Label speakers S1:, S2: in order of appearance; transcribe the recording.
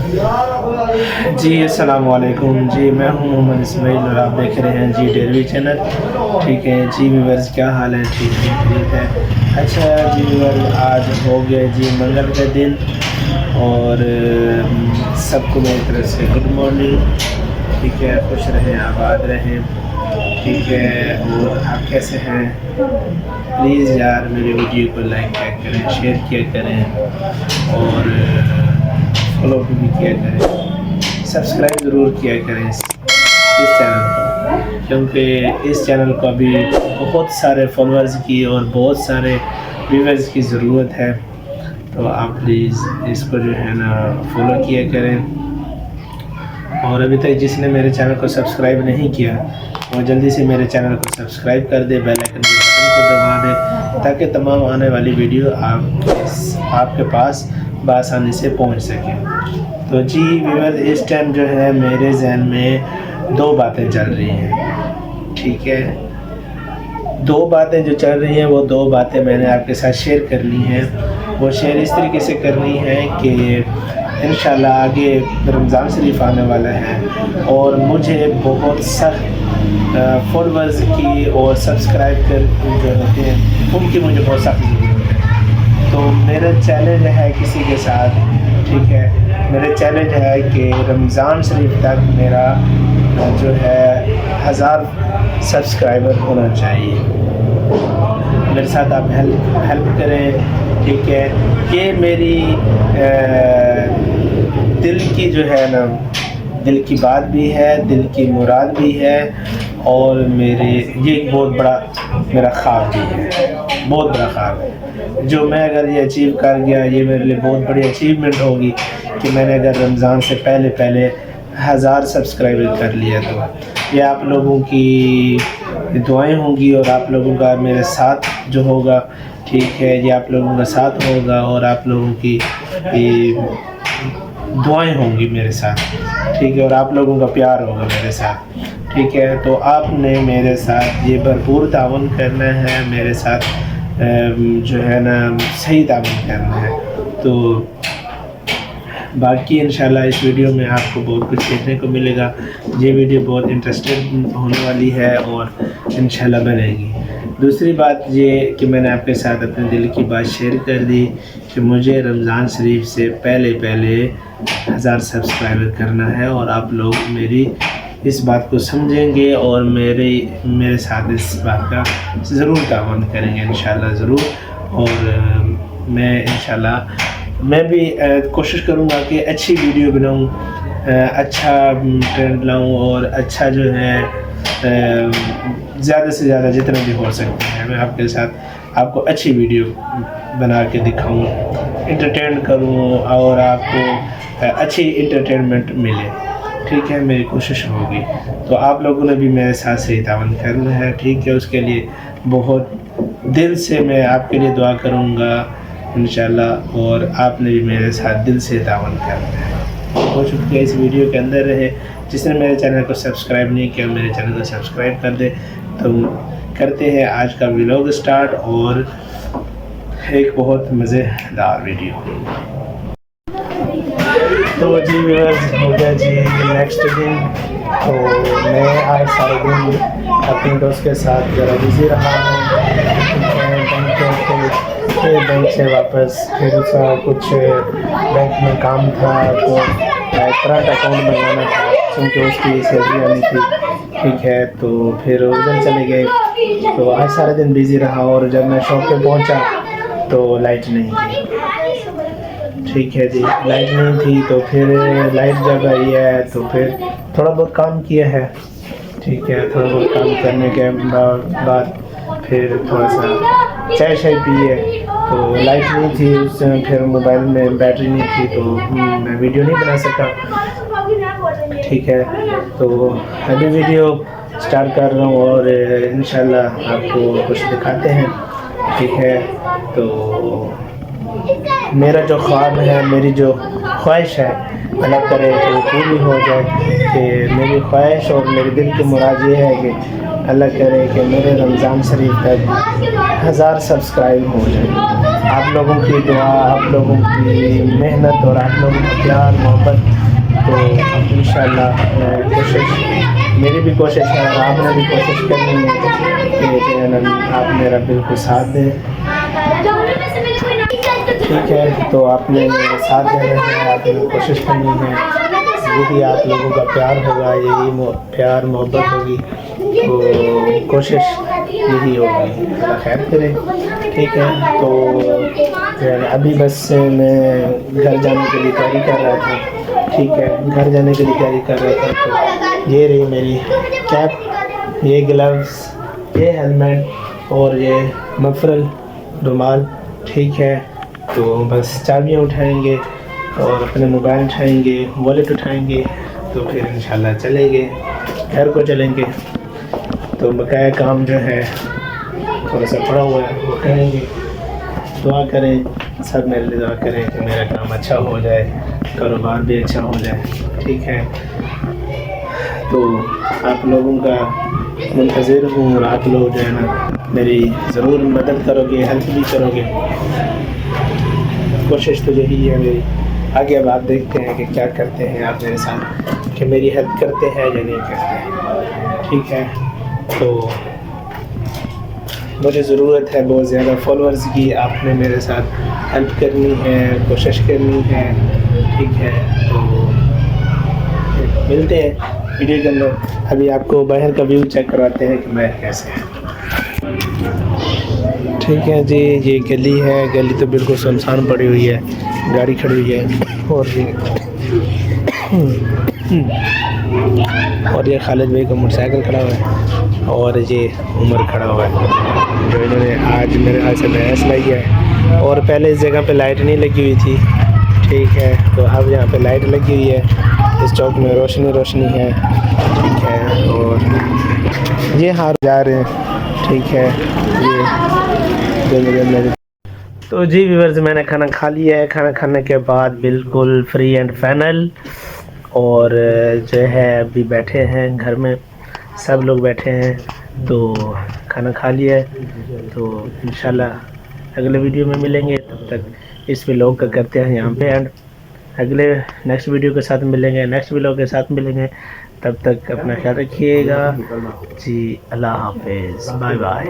S1: जी अस्सलाम वालेकुम जी, मैं हूं मोहम्मद इस्माइल और आप देख रहे हैं जी डेयरी चैनल। ठीक है जी व्यूअर्स, क्या हाल है? ठीक है। अच्छा जी व्यूअर्स, आज हो गया जी मंगल का दिन और सबको मेरी तरफ से गुड मॉर्निंग। ठीक है, खुश रहें, आबाद रहें। ठीक है, और आप कैसे हैं? प्लीज़ यार मेरे वीडियो को लाइक किया करें, शेयर किया करें और फॉलो भी किया करें, सब्सक्राइब ज़रूर किया करें इस चैनल को, क्योंकि इस चैनल को अभी बहुत सारे फॉलोअर्स की और बहुत सारे व्यूअर्स की ज़रूरत है। तो आप प्लीज़ इसको जो है ना फॉलो किया करें। और अभी तक जिसने मेरे चैनल को सब्सक्राइब नहीं किया वो जल्दी से मेरे चैनल को सब्सक्राइब कर दे, बेल आइकन के बटन को दबा दे, ताकि तमाम आने वाली वीडियो आपके पास बआसानी से पहुंच सके। तो जी व्यूअर, इस टाइम जो है मेरे जहन में दो बातें चल रही हैं। ठीक है, दो बातें जो चल रही हैं वो दो बातें मैंने आपके साथ शेयर करनी है। वो शेयर इस तरीके से करनी है कि इंशाल्लाह आगे रमज़ान शरीफ आने वाला है और मुझे बहुत सख्त फॉलोअर्स की और सब्सक्राइब कर जो होते हैं उनकी मुझे बहुत सख्त ज़रूरत है। तो मेरा चैलेंज है किसी के साथ, ठीक है, मेरा चैलेंज है कि रमज़ान शरीफ तक मेरा जो है 1000 सब्सक्राइबर होना चाहिए। मेरे साथ आप हेल्प करें। ठीक है, ये मेरी दिल की जो है ना, दिल की बात भी है, दिल की मुराद भी है और ये एक बहुत बड़ा मेरा ख्वाब भी है, बहुत बड़ा ख्वाब है। जो मैं अगर ये अचीव कर गया, ये मेरे लिए बहुत बड़ी अचीवमेंट होगी कि मैंने अगर रमज़ान से पहले 1000 सब्सक्राइबर कर लिया। तो ये आप लोगों की दुआएं होंगी और आप लोगों का मेरे साथ जो होगा, ठीक है, ये आप लोगों का साथ होगा और आप लोगों की दुआएं होंगी मेरे साथ, ठीक है, और आप लोगों का प्यार होगा मेरे साथ। ठीक है, तो आपने मेरे साथ ये भरपूर ताउन करना है, मेरे साथ जो है ना सही ताउन करना है। तो बाकी इंशाल्लाह इस वीडियो में आपको बहुत कुछ देखने को मिलेगा। ये वीडियो बहुत इंटरेस्टेड होने वाली है और इंशाल्लाह बनेगी। दूसरी बात ये कि मैंने आपके साथ अपने दिल की बात शेयर कर दी कि मुझे रमज़ान शरीफ से पहले 1000 सब्सक्राइबर करना है और आप लोग मेरी इस बात को समझेंगे और मेरे साथ इस बात का ज़रूर तावन करेंगे इंशाल्लाह ज़रूर। और मैं इंशाल्लाह मैं भी कोशिश करूँगा कि अच्छी वीडियो बनाऊँ, अच्छा ट्रेंड लाऊँ और अच्छा जो है ज़्यादा से ज़्यादा जितना भी हो सकता है मैं आपके साथ आपको अच्छी वीडियो बना के दिखाऊँ, इंटरटेन करूँ और आपको अच्छी इंटरटेनमेंट मिले। ठीक है, मेरी कोशिश होगी। तो आप लोगों ने भी मेरे साथ सही तावन करना है, ठीक है, उसके लिए बहुत दिल से मैं आपके लिए दुआ करूँगा इंशाल्लाह और आपने भी मेरे साथ दिल से तावन करना है। बहुत शुक्रिया इस वीडियो के अंदर रहे। जिसने मेरे चैनल को सब्सक्राइब नहीं किया मेरे चैनल को सब्सक्राइब कर दे। तो करते हैं आज का व्लॉग स्टार्ट और एक बहुत मज़ेदार वीडियो। तो जी व्यूअर्स, हो गया जी नेक्स्ट दिन। तो मैं आज सारे दिन अपने दोस्त के साथ ज़रा बिज़ी रहा हूँ। बैंक से वापस फिर उसका कुछ बैंक में काम था, तो करंट अकाउंट बनवाना था क्योंकि उसकी सैलरी आनी थी। ठीक है, तो फिर उधर चले गए। तो आज सारा दिन बिज़ी रहा और जब मैं शॉप पे पहुंचा तो लाइट नहीं थी। ठीक है जी, लाइट नहीं थी। तो फिर लाइट जब आई है तो फिर थोड़ा बहुत काम किया है। ठीक है, थोड़ा बहुत काम करने के बाद फिर थोड़ा सा चाय पिए। तो लाइट नहीं थी उस समय, फिर मोबाइल में बैटरी नहीं थी तो मैं वीडियो नहीं बना सका। ठीक है, तो अभी वीडियो स्टार्ट कर रहा हूँ और इंशाल्लाह आपको कुछ दिखाते हैं। ठीक है, तो मेरा जो ख्वाब है, मेरी जो ख्वाहिश है, अल्लाह करे तो पूरी हो जाए कि मेरी ख्वाहिश और मेरे दिल की मुराद ये है कि अल्लाह करे कि मेरे रमज़ान शरीफ तक 1000 सब्सक्राइब हो जाए। आप लोगों की दुआ, आप लोगों की मेहनत और आप लोगों का प्यार मोहब्बत, तो इंशाअल्लाह कोशिश, मेरी भी कोशिश है और आपने भी कोशिश करनी है कि आप मेरा बिल्कुल साथ दें। ठीक है, तो आपने मेरा साथ देना है, आपने कोशिश करनी है, यही आप लोगों का प्यार होगा, यही प्यार मोहब्बत होगी, तो कोशिश यही होगी। अल्लाह खैर करे। ठीक है, तो अभी बस मैं घर जाने के लिए तैयारी कर रहा था। ठीक है, घर जाने के लिए तैयारी कर रहा था, तो ये रही मेरी कैप, ये ग्लव्स, ये हेलमेट और ये मफरल रुमाल। ठीक है, तो बस चाबियाँ उठाएंगे और अपने मोबाइल उठाएंगे, वॉलेट उठाएंगे, तो फिर इंशाल्लाह चलेंगे, घर को चलेंगे। तो बकाया काम जो है थोड़ा सा पड़ा हुआ है, वो करेंगे। दुआ करें, सब मेरे लिए दुआ करें कि मेरा काम अच्छा हो जाए, कारोबार भी अच्छा हो जाए। ठीक है, तो आप लोगों का मुंतज़िर हूँ और आप लोग जो है ना मेरी ज़रूर मदद करोगे, हेल्प भी करोगे। कोशिश तो यही है मेरी। आगे अब आप देखते हैं कि क्या करते हैं आप मेरे साथ, कि मेरी हेल्प करते हैं या नहीं करते। ठीक है, तो मुझे ज़रूरत है बहुत ज़्यादा फॉलोअर्स की, आपने मेरे साथ हेल्प करनी है, कोशिश करनी है। ठीक है, तो मिलते हैं वीडियो के अंदर। अभी आपको बाहर का व्यू चेक करवाते हैं कि बाहर कैसे है। ठीक है जी, ये गली है, गली तो बिल्कुल सुनसान पड़ी हुई है, गाड़ी खड़ी हुई है। और ये खालिद भाई का मोटरसाइकिल खड़ा हुआ है और ये उमर खड़ा हुआ है, जो इन्होंने आज मेरे ख्याल से भैंस लाई है। और पहले इस जगह पे लाइट नहीं लगी हुई थी। ठीक है, तो अब यहाँ पे लाइट लगी हुई है, इस चौक में रोशनी है। ठीक है, और ये हार जा रहे हैं। ठीक है, ये तो जी व्यूअर्स, मैंने खाना खा लिया है। खाना खाने के बाद बिल्कुल फ्री एंड फाइनल, और जो है अभी बैठे हैं घर में, सब लोग बैठे हैं, तो खाना खा लिया है। तो इंशाल्लाह अगले वीडियो में मिलेंगे, तब तक इस व्लॉग का करते हैं यहाँ पे एंड। अगले नेक्स्ट वीडियो के साथ मिलेंगे, नेक्स्ट व्लॉग के साथ मिलेंगे। तब तक अपना ख्याल रखिएगा जी। अल्लाह हाफिज़, बाय बाय।